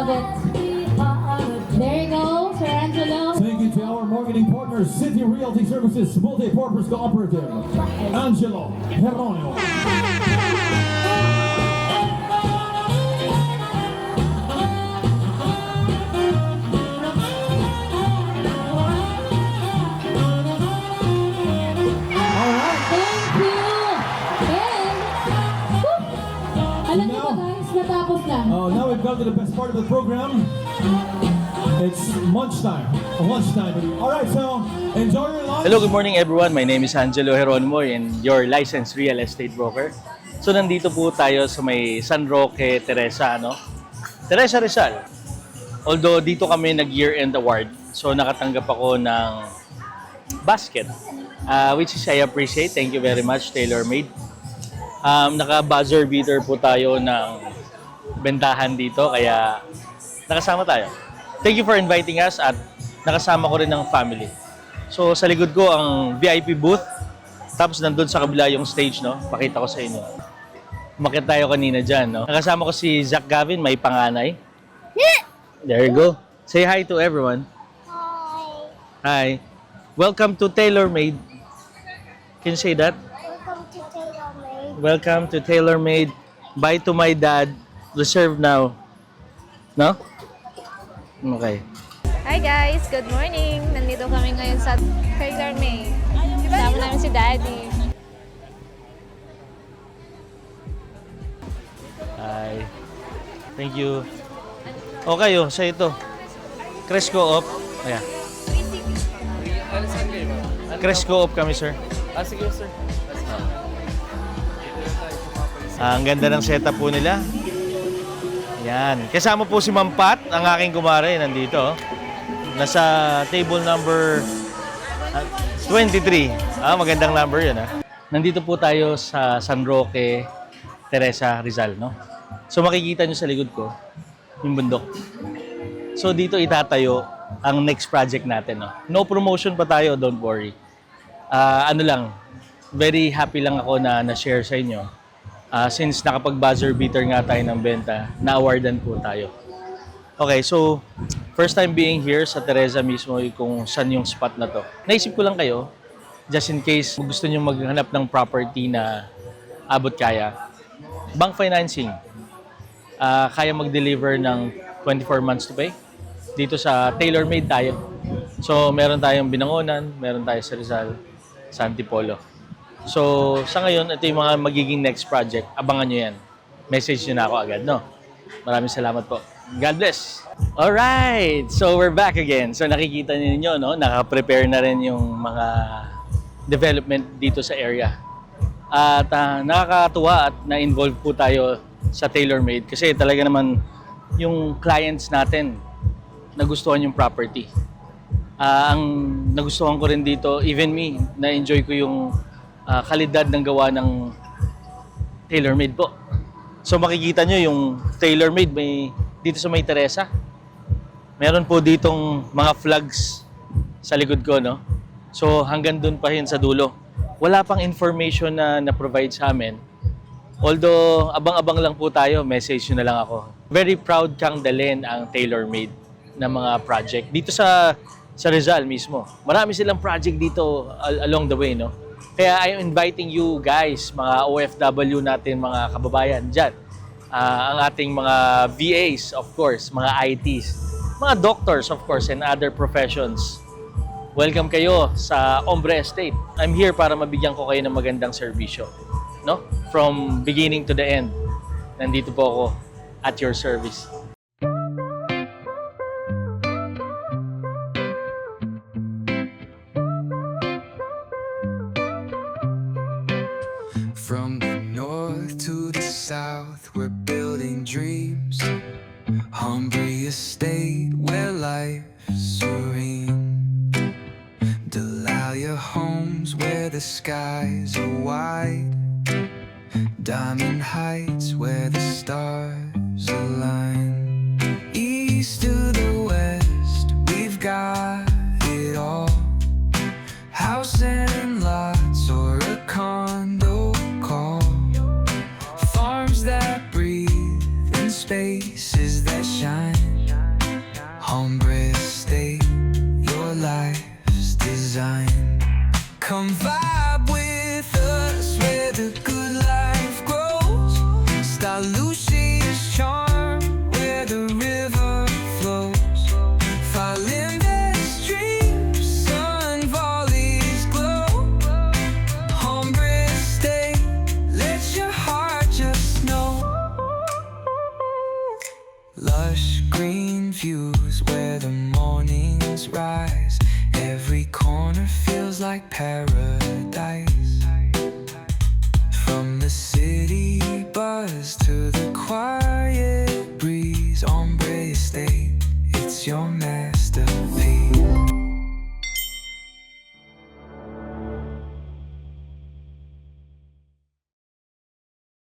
love it. There you go, Sir Angelo. Thank you to our marketing partner, City Realty Services Multi-Purpose Cooperative, Angelo Geronimo. Thank you. And, alam niyo ba guys, natapos na. Now we've come to the best part of the program. It's lunchtime. Alright, so enjoy your lunch. Hello, good morning everyone. My name is Angelo Geronimo and your licensed real estate broker. So nandito po tayo sa may San Roque, Teresa, Teresa Rizal. Although dito kami nag-year-end award, so nakatanggap ako ng basket, which is I appreciate. Thank you very much, TaylorMade. Naka-buzzer beater po tayo ng bentahan dito, kaya nakasama tayo. Thank you for inviting us at nakasama ko rin ng family. So sa likod ko ang VIP booth, tapos nandun sa kabila yung stage, pakita ko sa inyo. Umakyat tayo kanina dyan, Nakasama ko si Zach Gavin, may panganay. There you go. Say hi to everyone. Hi. Welcome to TaylorMade. Can you say that? Welcome to TaylorMade. Welcome to TaylorMade. Bye to my dad. Reserved now. No? Okay. Hi guys! Good morning! Nandito kami ngayon sa TaylorMade. Kasama namin si Daddy. Hi. Thank you. Okay, sa ito. Cresco off. Ayan. Cresco off kami, sir. Sige, sir. Ang ganda ng setup po nila. Yan. Kasama po si Ma'am Pat, ang aking kumare, nandito. Nasa table number 23. Magandang number yun, Nandito po tayo sa San Roque, Teresa Rizal, So makikita nyo sa likod ko, yung bundok. So dito itatayo ang next project natin, No promotion pa tayo, don't worry. Very happy lang ako na na-share sa inyo. Since nakapag-buzzer beater nga tayo ng benta, na-awardan po tayo. Okay, so first time being here sa Teresa mismo kung saan yung spot na to. Naisip ko lang kayo, just in case gusto nyo maghanap ng property na abot kaya. Bank financing, kaya mag-deliver ng 24 months to pay. Dito sa TaylorMade tayo. So meron tayong Binangonan, meron tayo sa Rizal, sa Antipolo. So, sa ngayon, ito yung mga magiging next project. Abangan nyo yan. Message nyo na ako agad, Maraming salamat po. God bless! Alright! So, we're back again. So, nakikita ninyo, Naka-prepare na rin yung mga development dito sa area. At nakakatuwa at na-involve po tayo sa TaylorMade kasi talaga naman yung clients natin nagustuhan yung property. Ang nagustuhan ko rin dito, even me, na-enjoy ko yung kalidad ng gawa ng TaylorMade po. So makikita nyo yung TaylorMade dito sa may Teresa. Meron po ditong mga flags sa likod ko, So hanggang dun pa yun sa dulo. Wala pang information na na-provide sa amin. Although abang-abang lang po tayo, message nyo na lang ako. Very proud kang dalhin ang TaylorMade na mga project. Dito sa Rizal mismo. Marami silang project dito along the way, Kaya I'm inviting you guys, mga OFW natin, mga kababayan dyan. Ang ating mga VAs, of course, mga ITs, mga doctors, of course, and other professions. Welcome kayo sa Ombre Estate. I'm here para mabigyan ko kayo ng magandang serbisyo. From beginning to the end. Nandito po ako at your service. From the north to the south, we're building dreams. Humbre Estate, where life's serene. Dahlia homes, where the skies are wide. Diamond Heights, where the stars align. East to the west, we've got it all. House and lots or a condo call. Farms that breathe and spaces that shine. lush green views where the mornings rise. Every corner feels like paradise. From the city buzz to